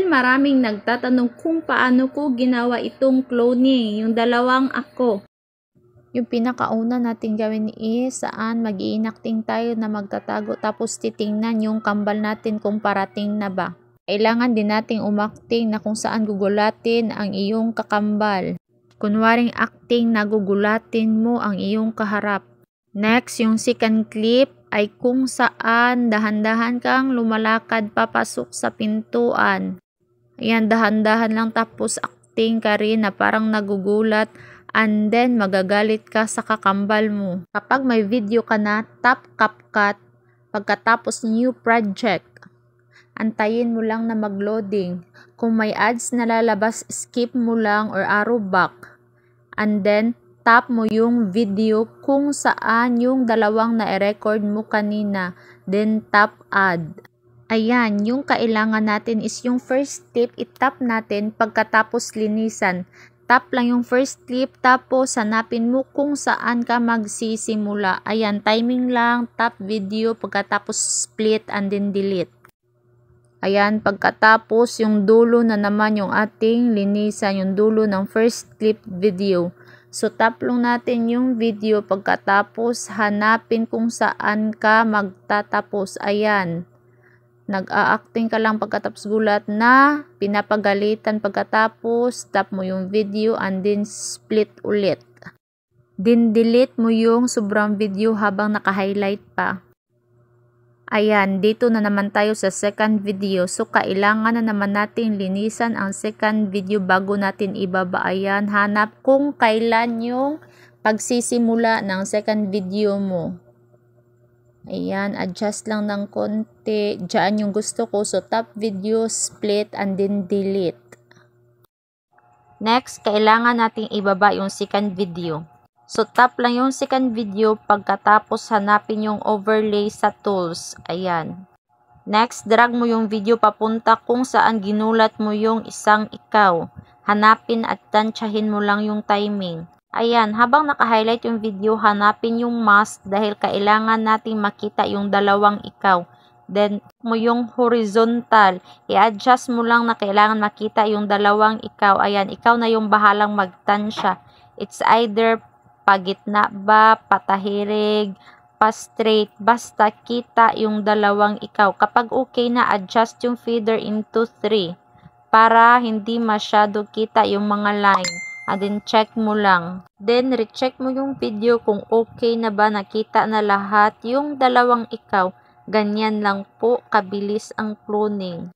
Then, maraming nagtatanong kung paano ko ginawa itong cloning, yung dalawang ako. Yung pinakauna natin gawin is saan mag-i-enacting tayo na magtatago tapos titingnan yung kambal natin kung parating na ba. Kailangan din nating umakting na kung saan gugulatin ang iyong kakambal. Kunwaring acting na gugulatin mo ang iyong kaharap. Next, yung second clip ay kung saan dahan-dahan kang lumalakad papasok sa pintuan. Ayan, dahan-dahan lang tapos acting ka rin na parang nagugulat and then magagalit ka sa kakambal mo. Kapag may video ka na, tap CapCut. Pagkatapos new project, antayin mo lang na mag-loading. Kung may ads na lalabas, skip mo lang or arrow back. And then, tap mo yung video kung saan yung dalawang na-record mo kanina. Then, tap add. Ayan, yung kailangan natin is yung first clip, itap natin pagkatapos linisan. Tap lang yung first clip, tapos hanapin mo kung saan ka magsisimula. Ayan, timing lang, tap video, pagkatapos split and then delete. Ayan, pagkatapos yung dulo na naman yung ating linisan, yung dulo ng first clip video. So, tap lang natin yung video, pagkatapos hanapin kung saan ka magtatapos. Ayan, nag-a-acting ka lang pagkatapos gulat na pinapagalitan, pagkatapos tap mo yung video and then split ulit. Then, delete mo yung sobrang video habang naka-highlight pa. Ayan, dito na naman tayo sa second video. So, kailangan na naman natin linisan ang second video bago natin ibaba. Ayan, hanap kung kailan yung pagsisimula ng second video mo. Ayan, adjust lang ng konti. Diyan yung gusto ko. So, tap video, split, and then delete. Next, kailangan nating ibaba yung second video. So, tap lang yung second video, pagkatapos hanapin yung overlay sa tools. Ayan. Next, drag mo yung video papunta kung saan ginulat mo yung isang ikaw. Hanapin at tansyahin mo lang yung timing. Ayan, habang naka-highlight yung video, hanapin yung mask dahil kailangan nating makita yung dalawang ikaw. Then, mo yung horizontal. I-adjust mo lang na kailangan makita yung dalawang ikaw. Ayan, ikaw na yung bahalang magtansya. It's either pagitna ba, patahirig, pa-straight, basta kita yung dalawang ikaw. Kapag okay na, adjust yung feeder into 3 para hindi masyado kita yung mga line. And then, check mo lang. Then, recheck mo yung video kung okay na ba, nakita na lahat yung dalawang ikaw. Ganyan lang po, kabilis ang cloning.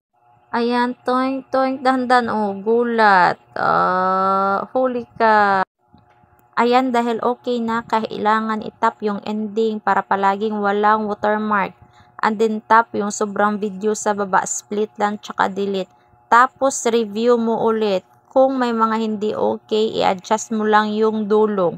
Ayan, toink, toink, dahan-dahan. Oh, gulat. Huli ka. Ayan, dahil okay na, kailangan itap yung ending para palaging walang watermark. And then, tap yung sobrang video sa baba, split lang, tsaka delete. Tapos, review mo ulit. Kung may mga hindi okay, i-adjust mo lang yung dulo.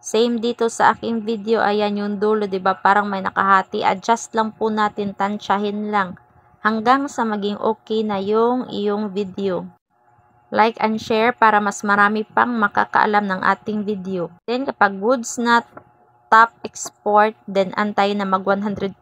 Same dito sa aking video, ayan yung dulo, diba? Parang may nakahati. Adjust lang po natin, tansyahin lang. Hanggang sa maging okay na yung iyong video. Like and share para mas marami pang makakaalam ng ating video. Then kapag goods na, tap export, then antay na mag 100%.